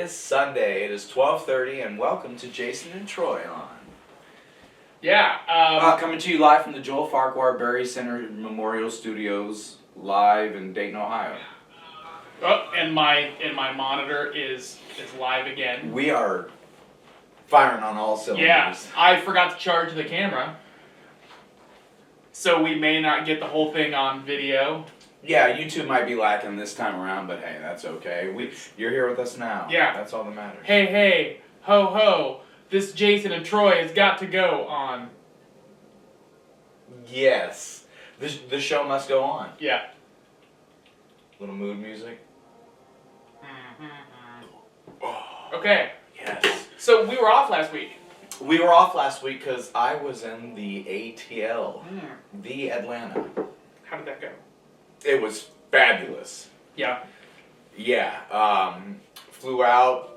is Sunday. It is 12:30, and welcome to Jason and Troy on. Yeah. Coming to you live from the Joel Farquhar Berry Center Memorial Studios, live in Dayton, Ohio. Oh, and my monitor is live again. We are firing on all cylinders. Yeah, I forgot to charge the camera, so we may not get the whole thing on video. Yeah, YouTube might be lacking this time around, but hey, that's okay. You're here with us now. Yeah. That's all that matters. Hey, ho ho, this Jason and Troy has got to go on. Yes. The show must go on. Yeah. Little mood music. Okay. Yes. So we were off last week. We were off last week because I was in the ATL, the Atlanta. How did that go? It was fabulous. Yeah. Yeah. Flew out.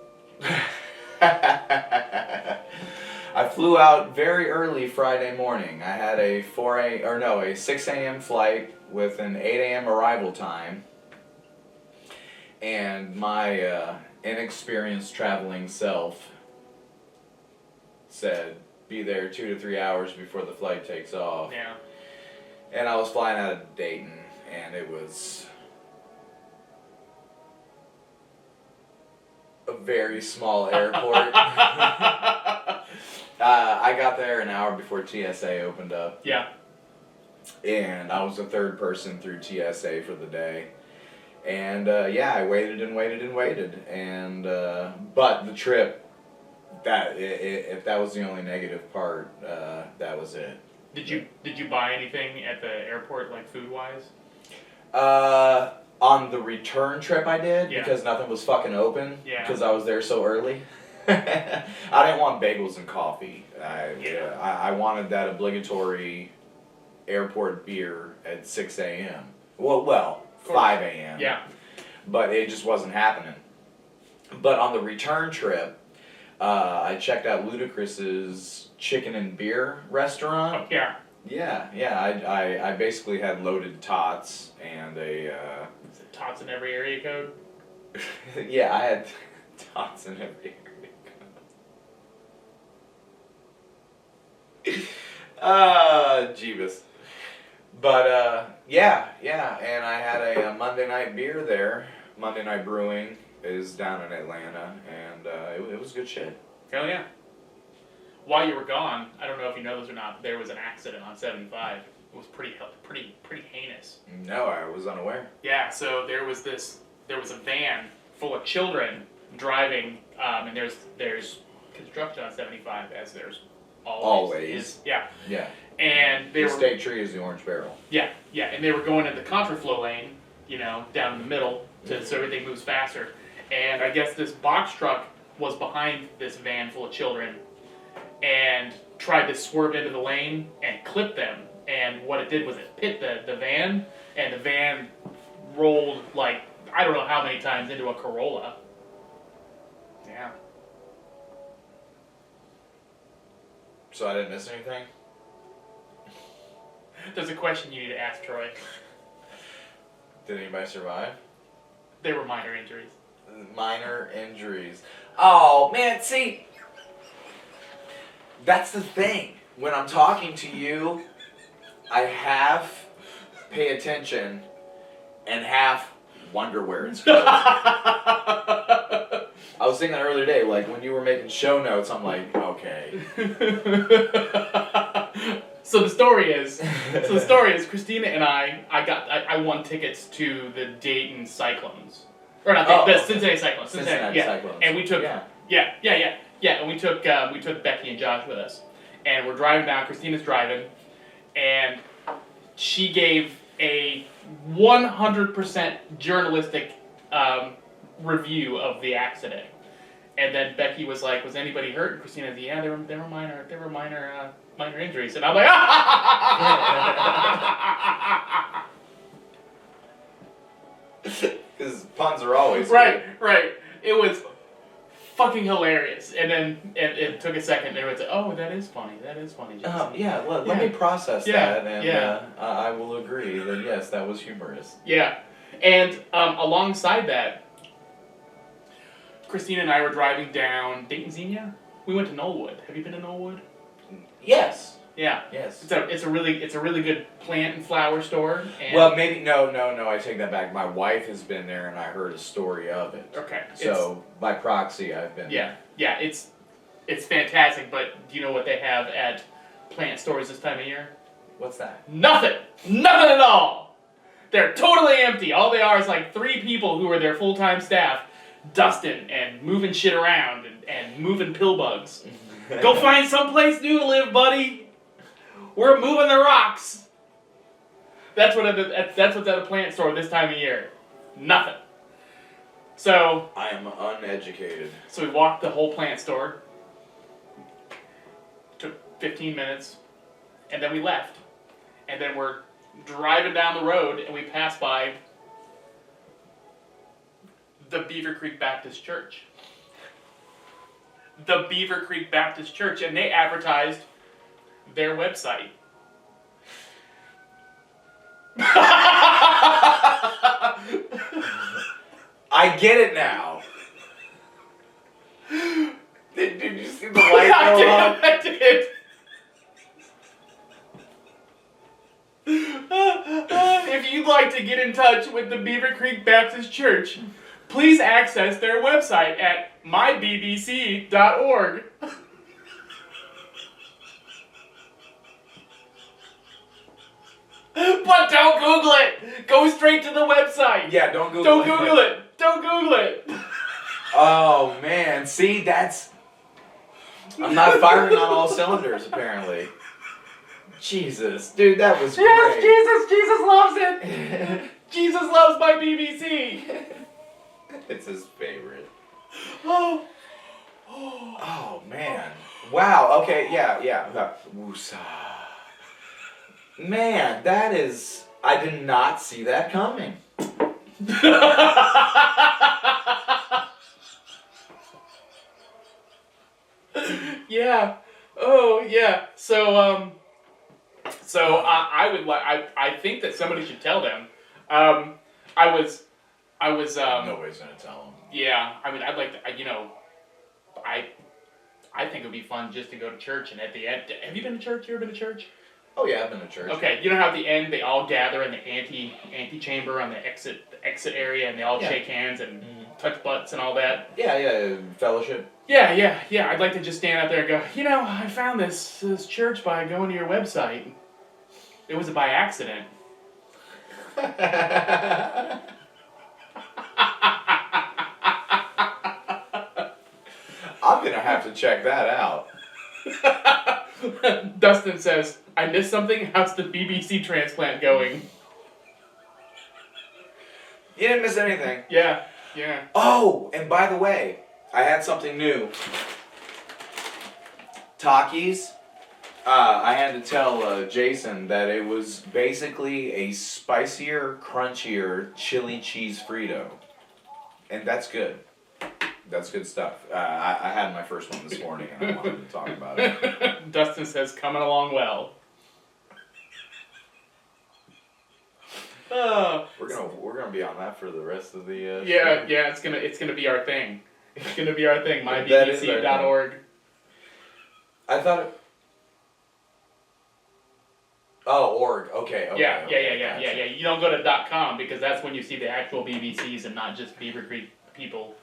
I flew out very early Friday morning. I had a 6 a.m. flight with an 8 a.m. arrival time. And my inexperienced traveling self said, be there 2 to 3 hours before the flight takes off. Yeah. And I was flying out of Dayton, and it was a very small airport. I got there an hour before TSA opened up. Yeah. And I was the third person through TSA for the day. And I waited and waited and waited. And but the trip, if that was the only negative part, that was it. Did you buy anything at the airport, like food wise? On the return trip I did, Yeah. because nothing was fucking open, Yeah. because I was there so early. I didn't want bagels and coffee. I wanted that obligatory airport beer at 6 a.m. Well, 5 a.m. Yeah. But it just wasn't happening. But on the return trip, I checked out Ludacris's chicken and beer restaurant. Oh, yeah. Yeah. I basically had loaded tots and a. Is it tots in every area code? Yeah, I had tots in every area code. Jeebus. But yeah, and I had a Monday night beer there. Monday Night Brewing is down in Atlanta, and it was good shit. Hell yeah. While you were gone, I don't know if you know this or not, there was an accident on 75. It was pretty heinous. No, I was unaware. Yeah, so there was a van full of children driving, and there's construction on 75, as there's always. Is. Yeah. Yeah. And the state tree is the orange barrel. Yeah, and they were going in the contraflow lane, down in the middle, so everything moves faster. And I guess this box truck was behind this van full of children and tried to swerve into the lane and clip them. And what it did was it hit the van, and the van rolled, like, I don't know how many times into a Corolla. Yeah. So I didn't miss anything? There's a question you need to ask Troy. Did anybody survive? They were minor injuries. Minor injuries. Oh, man, see, that's the thing. When I'm talking to you, I half pay attention and half wonder where it's going. I was thinking earlier today, like, when you were making show notes, I'm like, okay. So the story is, Christina and I won tickets to the Dayton Cyclones. Or not the Cincinnati Cyclones. Cincinnati Cyclones. And we took, and we took Becky and Josh with us. And we're driving down, Christina's driving, and she gave a 100% journalistic review of the accident. And then Becky was like, "Was anybody hurt?" And Christina said, "Yeah, there were minor injuries." And I'm like, because puns are always right. It was fucking hilarious. And then it took a second. And everyone said, "Oh, that is funny, Jason." Let me process that, and yeah. I will agree that yes, that was humorous. Yeah, and alongside that, Christina and I were driving down Dayton Xenia. We went to Knollwood. Have you been to Knollwood? Yes. Yeah. Yes. It's a really good plant and flower store. And Well, maybe no. I take that back. My wife has been there, and I heard a story of it. okay. So by proxy, I've been. Yeah. It's fantastic. But do you know what they have at plant stores this time of year? What's that? Nothing at all. They're totally empty. All they are is like 3 people who are their full-time staff, dusting and moving shit around and moving pill bugs. Go find someplace new to live, buddy. We're moving the rocks. That's what's at a plant store this time of year. Nothing. So I am uneducated. So we walked the whole plant store. Took 15 minutes, and then we left. And then we're driving down the road, and we passed by the Beaver Creek Baptist Church. The Beaver Creek Baptist Church, and they advertised their website. I get it now. Did you see the light go on? I did. If you'd like to get in touch with the Beaver Creek Baptist Church, please access their website at mybbc.org. But don't Google it! Go straight to the website! Yeah, don't Google Don't Google it! Don't Google it! Oh, man. See, that's... I'm not firing on all cylinders, apparently. Jesus. Dude, that was Yes, great. Jesus loves it! Jesus loves my BBC! It's his favorite. Oh. Oh, man. Wow, okay, yeah. Woosah. Man, that is... I did not see that coming. Yeah. Oh, yeah. So I would like. I think that somebody should tell them. I was. Nobody's gonna tell him. Yeah. I mean, I'd like to. I think it would be fun just to go to church, and at the end, have you been to church? You ever been to church? Oh yeah, I've been to church. Okay. You know how at the end they all gather in the antechamber on the exit area, and they all shake hands and touch butts and all that. Yeah, fellowship. Yeah. I'd like to just stand out there and go, I found this church by going to your website. It was by accident. I'm gonna have to check that out. Dustin says, I missed something. How's the BBC transplant going? You didn't miss anything. Yeah. Oh, and by the way, I had something new. Takis. I had to tell Jason that it was basically a spicier, crunchier chili cheese Frito. And that's good. That's good stuff. I had my first one this morning and I wanted to talk about it. Dustin says, coming along well. We're gonna be on that for the rest of the Yeah, show. it's gonna be our thing. It's gonna be our thing. That is our mybbc.org. I thought it... Oh, org. Okay. Yeah. Gotcha. You don't go to .com because that's when you see the actual BBCs and not just Beaver Creek people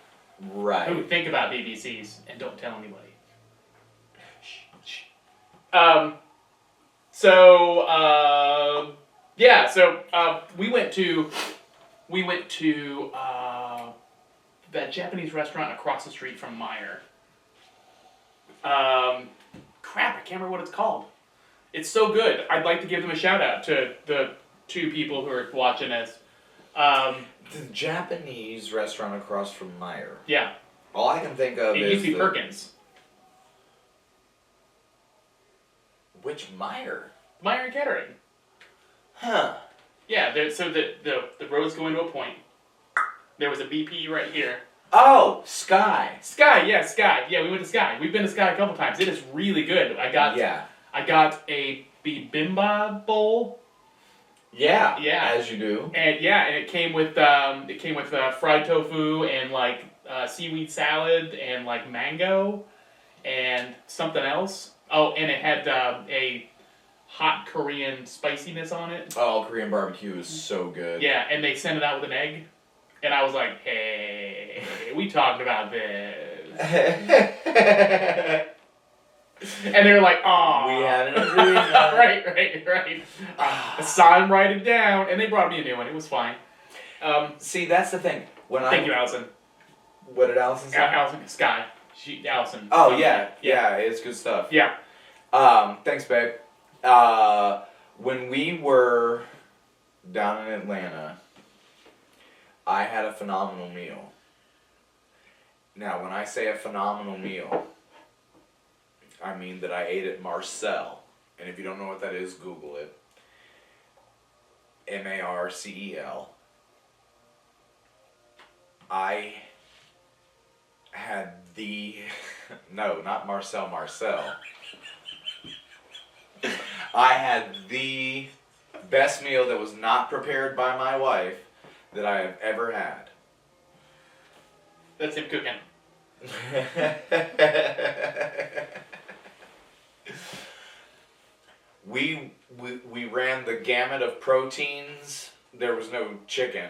who Right. think about BBCs and don't tell anybody. We went to that Japanese restaurant across the street from Meyer. Crap, I can't remember what it's called. It's so good. I'd like to give them a shout out to the 2 people who are watching this. The Japanese restaurant across from Meyer. Yeah. All I can think of It is used to be Perkins. Which Meyer? Meyer and Kettering. Huh. Yeah, so the roads go into a point. There was a BP right here. Oh, Sky. Sky. Yeah, we went to Sky. We've been to Sky a couple times. It is really good. I got a bibimbap bowl. Yeah. As you do. And it came with fried tofu and like seaweed salad and like mango and something else. Oh, and it had a hot Korean spiciness on it. Oh, Korean barbecue is so good. Yeah, and they sent it out with an egg. And I was like, hey, we talked about this. And they were like, oh. We had an agreement. right. I saw him write it down, and they brought me a new one. It was fine. See, that's the thing. Thank you, Allison. What did Allison say? Allison, Sky. Allison. Oh, yeah, it's good stuff. Yeah. Thanks, babe. When we were down in Atlanta, I had a phenomenal meal. Now, when I say a phenomenal meal, I mean that I ate at Marcel. And if you don't know what that is, Google it. Marcel. I had no, not Marcel. I had the best meal that was not prepared by my wife that I have ever had. That's him cooking. We ran the gamut of proteins. There was no chicken,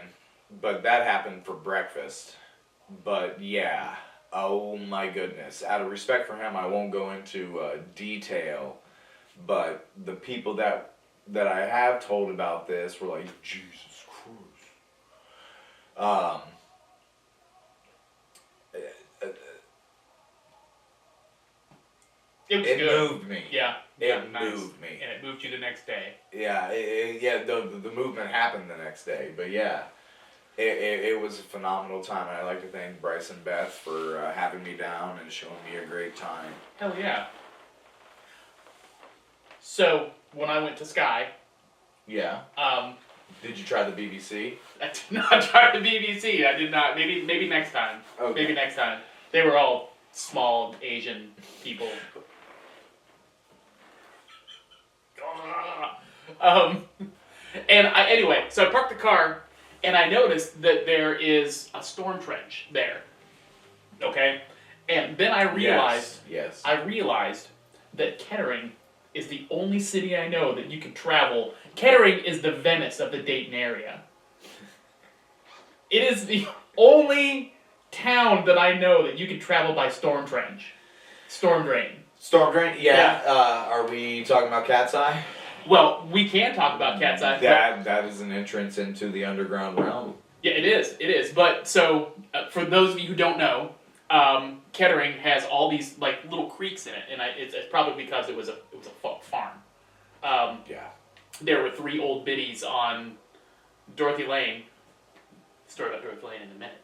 but that happened for breakfast. But yeah, oh my goodness. Out of respect for him, I won't go into detail, but the people that I have told about this were like, Jesus Christ. It was It good. moved me. Yeah. It nice. moved me. And it moved you the next day. Yeah, the movement happened the next day, but yeah, it was a phenomenal time, and I'd like to thank Bryce and Beth for having me down and showing me a great time. Hell yeah. So, when I went to Sky, Yeah. Did you try the BBC? I did not try the BBC. I did not. Maybe next time. Okay. Maybe next time. They were all small Asian people. Anyway, so I parked the car, and I noticed that there is a storm trench there. Okay? And then I realized... Yes. I realized that Kettering is the only city I know that you can travel. Kettering is the Venice of the Dayton area. It is the only town that I know that you can travel by storm drain. Storm drain? Yeah. Are we talking about Cat's Eye? Well, we can talk about Cat's Eye. That is an entrance into the underground realm. Yeah, it is. But, so, for those of you who don't know, Kettering has all these, like, little creeks in it, and it's probably because it was a farm. Yeah. There were 3 old biddies on Dorothy Lane. Story about Dorothy Lane in a minute.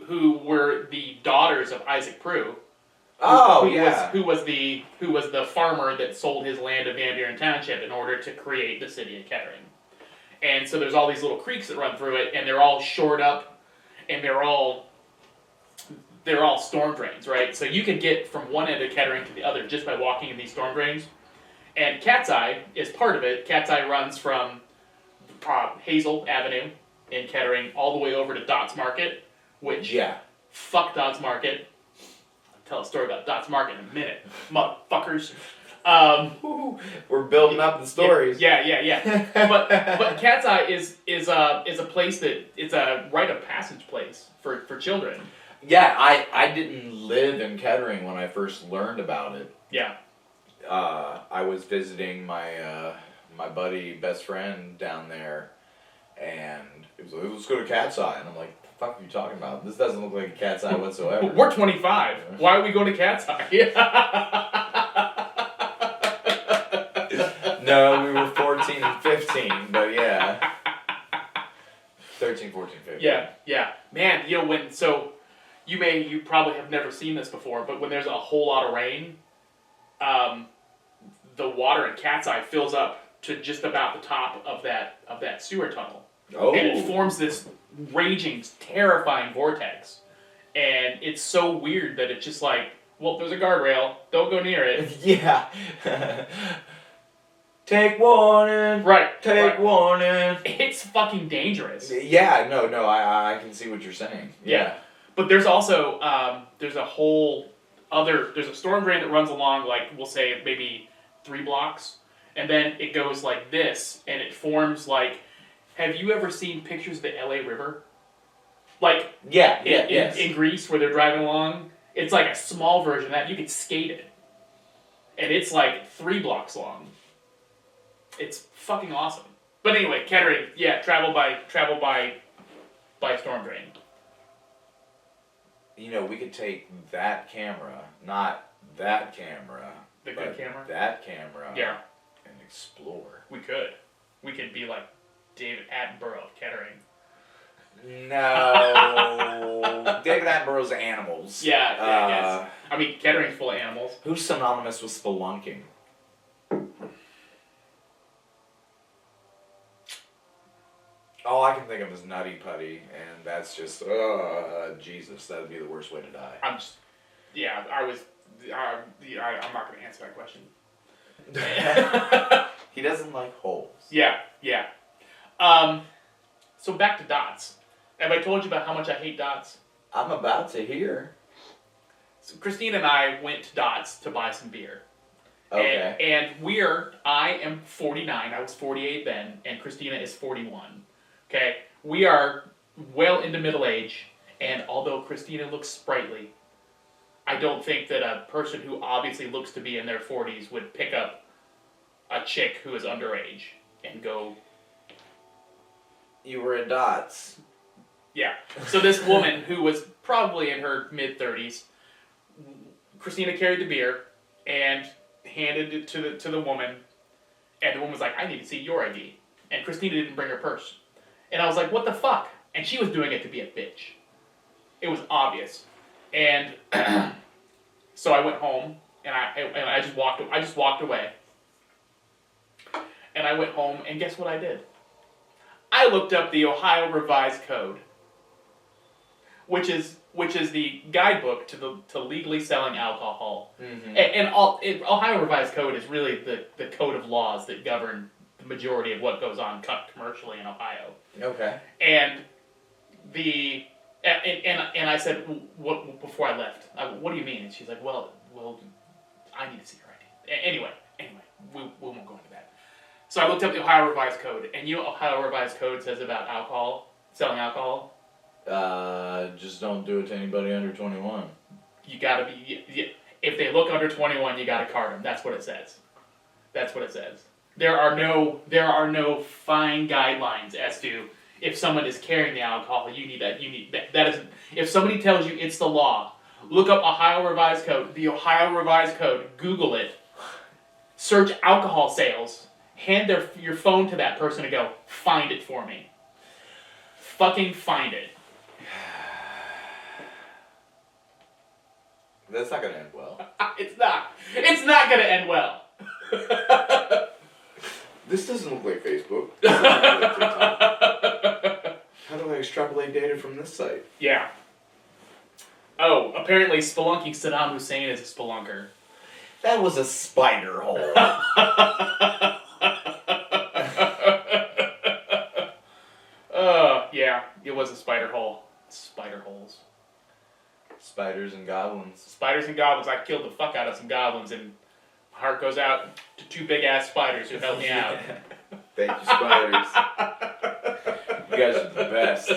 Who were the daughters of Isaac Prue. Who was the farmer that sold his land to Van Buren Township in order to create the city of Kettering. And so there's all these little creeks that run through it, and they're all shored up, and they're all storm drains, right? So you can get from one end of Kettering to the other just by walking in these storm drains. And Cat's Eye is part of it. Cat's Eye runs from Hazel Avenue in Kettering all the way over to Dots Market, which, fuck Dots Market. I'll tell a story about Dots Market in a minute, motherfuckers. We're building up the stories. Yeah. But Cat's Eye is a place that it's a rite of passage place for children. Yeah, I didn't live in Kettering when I first learned about it. Yeah. I was visiting my buddy, best friend down there, and he was like, let's go to Cat's Eye. And I'm like, the fuck are you talking about? This doesn't look like a Cat's Eye whatsoever. We're 25. Why are we going to Cat's Eye? No, we were 14 and 15, but yeah. 13, 14, 15. Yeah. Man, you probably have never seen this before, but when there's a whole lot of rain, the water in Cat's Eye fills up to just about the top of that sewer tunnel. Oh. And it forms this raging, terrifying vortex. And it's so weird that it's just like, well, there's a guardrail, don't go near it. Yeah. Take warning. Right. Take warning. It's fucking dangerous. Yeah, no, I can see what you're saying. Yeah. But there's also there's a storm drain that runs along, like, we'll say maybe 3 blocks, and then it goes like this, and it forms like, have you ever seen pictures of the LA River? Like, in Greece, where they're driving along, it's like a small version of that. You could skate it. And it's like 3 blocks long. It's fucking awesome. But anyway, Kettering, yeah, travel by storm drain. You know, we could take that camera, not that camera, The good camera? that camera, Yeah. and explore. We could. We could be like David Attenborough of Kettering. No. David Attenborough's animals. Yes. I mean, Kettering's full of animals. Who's synonymous with spelunking? All I can think of is Nutty Putty, and that's just, Jesus, that would be the worst way to die. I'm not going to answer that question. He doesn't like holes. Yeah. So back to dots. Have I told you about how much I hate dots? I'm about to hear. So Christina and I went to Dots to buy some beer. Okay. And I am 49, I was 48 then, and Christina is 41. Okay? We are well into middle age, and although Christina looks sprightly, I don't think that a person who obviously looks to be in their 40s would pick up a chick who is underage and go... You were at Dots. Yeah. So this woman who was probably in her mid-30s, Christina carried the beer and handed it to the woman, and the woman was like, I need to see your ID. And Christina didn't bring her purse. And I was like, what the fuck? And she was doing it to be a bitch. It was obvious. And so I went home, and I just walked away. And I went home, and guess what I did? I looked up the Ohio Revised Code, which is the guidebook to legally selling alcohol. Mm-hmm. And Ohio Revised Code is really the code of laws that govern the majority of what goes on commercially in Ohio. Okay. And I said, what before I left? What do you mean? And she's like, well, I need to see your ID. Anyway, we won't go into that. So I looked up the Ohio Revised Code, and you know what Ohio Revised Code says about alcohol, selling alcohol? Just don't do it to anybody under 21. You gotta be, if they look under 21, you gotta card them. That's what it says. There are no fine guidelines as to if someone is carrying the alcohol. That isn't, if somebody tells you it's the law, look up Ohio Revised Code, the Ohio Revised Code, Google it, search alcohol sales, hand your phone to that person and go, find it for me. Fucking find it. That's not gonna end well. It's not. It's not gonna end well. This doesn't look like Facebook. This doesn't look like TikTok. How do I extrapolate data from this site? Yeah. Oh, apparently spelunking Saddam Hussein is a spelunker. That was a spider hole. Yeah, it was a spider hole. Spider holes. Spiders and goblins. Spiders and goblins. I killed the fuck out of some goblins, and my heart goes out to 2 big-ass spiders who helped me out. Thank you, spiders. You guys are the best.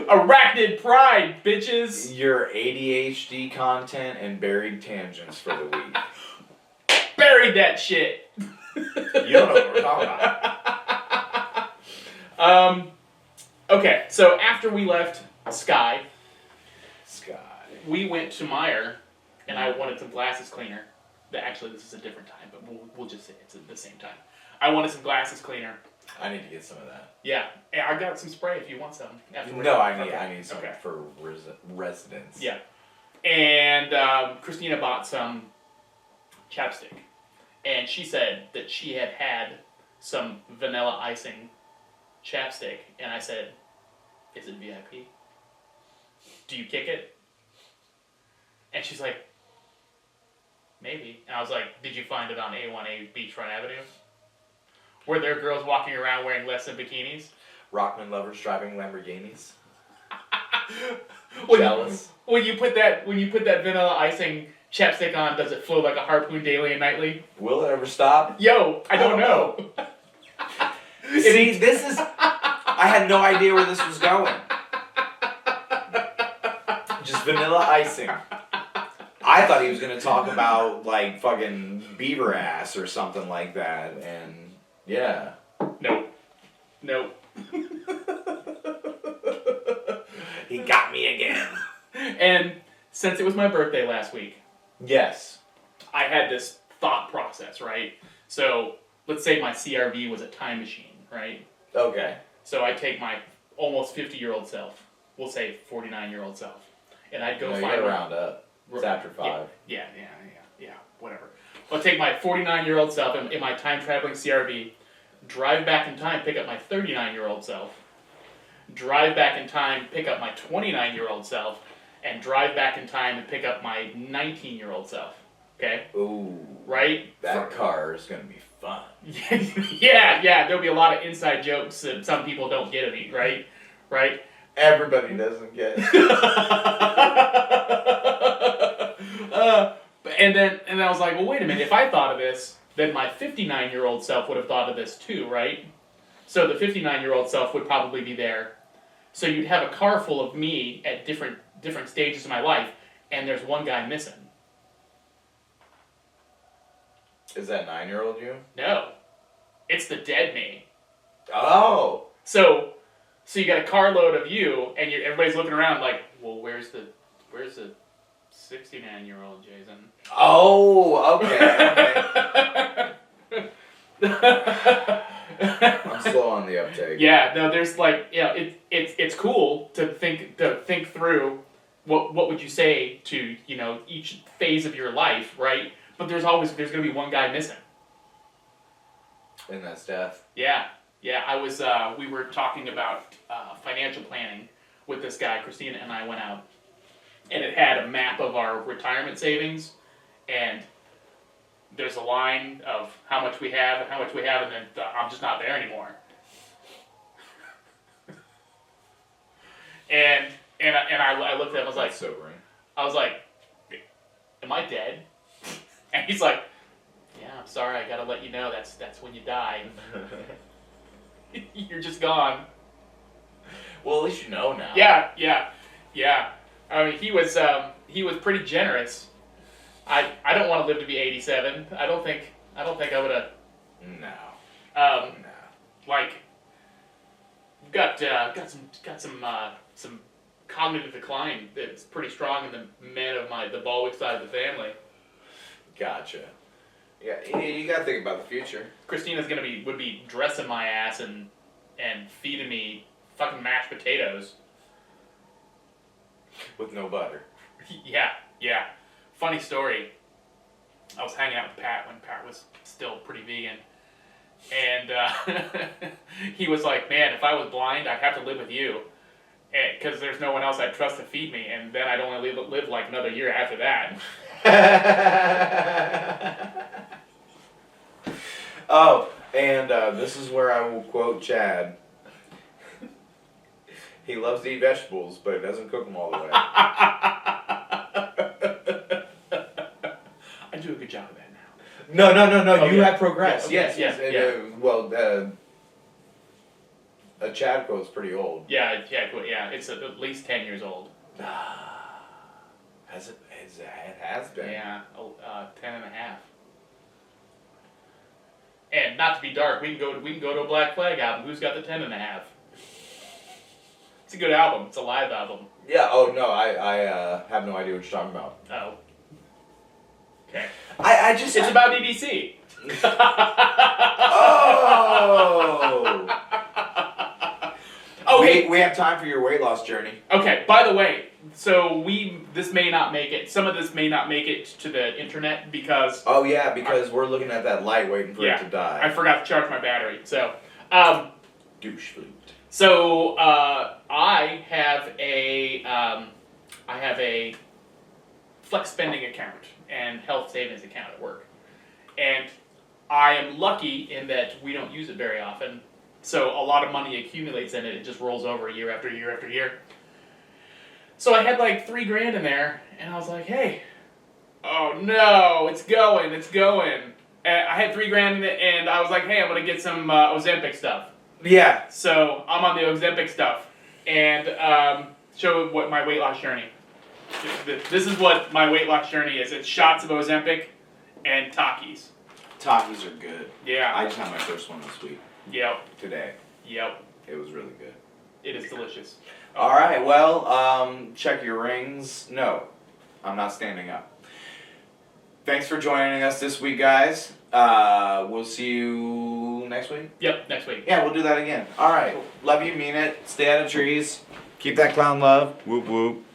Arachnid pride, bitches! Your ADHD content and buried tangents for the week. Buried that shit! You don't know what we're talking about. Okay, so after we left Sky, we went to Meijer, and I wanted some glasses cleaner. Actually, this is a different time, but we'll just say it's at the same time. I wanted some glasses cleaner. I need to get some of that. Yeah, I got some spray if you want some. No, I need some for residents. Yeah, and Christina bought some chapstick, and she said that she had some vanilla icing chapstick, and I said, "Is it VIP? Do you kick it?" And she's like, "Maybe." And I was like, "Did you find it on A1A Beachfront Avenue? Were there girls walking around wearing less than bikinis?" Rockman lovers driving Lamborghinis. Jealous. When you put that vanilla icing chapstick on, does it flow like a harpoon daily and nightly? Will it ever stop? Yo, I don't know. See, this is... I had no idea where this was going. Just vanilla icing. I thought he was going to talk about, like, fucking beaver ass or something like that, and... Yeah. Nope. He got me again. And since it was my birthday last week, Yes. I had this thought process, right? So, let's say my CRV was a time machine, right? Okay. So I take my almost 50-year-old self, we'll say 49-year-old self, and I'd go No, you find... gotta round up. It's after 5. Yeah, whatever. I'll take my 49-year-old self in my time-traveling CRV, drive back in time, pick up my 39-year-old self, drive back in time, pick up my 29-year-old self, and drive back in time and pick up my 19-year-old self. Okay? Ooh. Right? That car is gonna be fun. yeah, there'll be a lot of inside jokes that some people don't get any, right? Right? Everybody doesn't get it. And then I was like, well, wait a minute. If I thought of this, then my 59-year-old self would have thought of this too, right? So the 59-year-old self would probably be there. So you'd have a car full of me at different stages of my life, and there's one guy missing. Is that 9-year-old you? No, it's the dead me. Oh. So you got a carload of you, and everybody's looking around like, well, where's the 69-year-old Jason? Oh, okay. I'm slow on the uptake. Yeah, no, there's like, it's cool to think through what would you say to, each phase of your life, right? But there's going to be one guy missing. And that's death. Yeah, we were talking about financial planning with this guy. Christina and I went out, and it had a map of our retirement savings, and there's a line of how much we have, and then I'm just not there anymore. and I looked at him, I was like, That's sobering. am I dead? And he's like, yeah, I'm sorry, I gotta let you know, that's when you die. You're just gone. Well, at least you know now. Yeah. I mean, he was pretty generous. I don't want to live to be 87. I don't think I would have. No. Like, got some cognitive decline that's pretty strong in the men of the Balwick side of the family. Gotcha. Yeah, you gotta think about the future. Christina's would be dressing my ass and feeding me fucking mashed potatoes. With no butter. Yeah. Funny story. I was hanging out with Pat when Pat was still pretty vegan. And he was like, man, if I was blind, I'd have to live with you. Because there's no one else I'd trust to feed me. And then I'd only live like another year after that. Oh, and this is where I will quote Chad. He loves to eat vegetables, but doesn't cook them all the way. I do a good job of that now. No. Oh, You yeah. have progressed. Yeah, okay. Yes. Yeah. A Chad quote's pretty old. Yeah. It's at least 10 years old. Has it? It has been. Yeah, 10 and a half. And not to be dark, we can go to a Black Flag album. Who's got the 10 and a half? It's a good album. It's a live album. Yeah. Oh no, I have no idea what you're talking about. Oh. Okay. It's about BBC. Oh. Okay. We have time for your weight loss journey. Okay. By the way, so this may not make it. Some of this may not make it to the internet because. Oh yeah, because we're looking at that light waiting for it to die. I forgot to charge my battery. So. Douche flute. So I have a flex spending account and health savings account at work, and I am lucky in that we don't use it very often. So a lot of money accumulates in it. It just rolls over year after year after year. So I had like $3,000 in there, and I was like, hey, oh no, it's going. And I had $3,000 in it, and I was like, hey, I'm gonna get some Ozempic stuff. Yeah. So I'm on the Ozempic stuff, and show what my weight loss journey. This is what my weight loss journey is. It's shots of Ozempic and Takis. Takis are good. Yeah. I just had my first one this week. Yep. Today. Yep. It was really good. It is delicious. All right. Well, check your rings. No, I'm not standing up. Thanks for joining us this week, guys. We'll see you next week. Yep, next week. Yeah, we'll do that again. All right. Love you, mean it. Stay out of trees. Keep that clown love. Whoop whoop.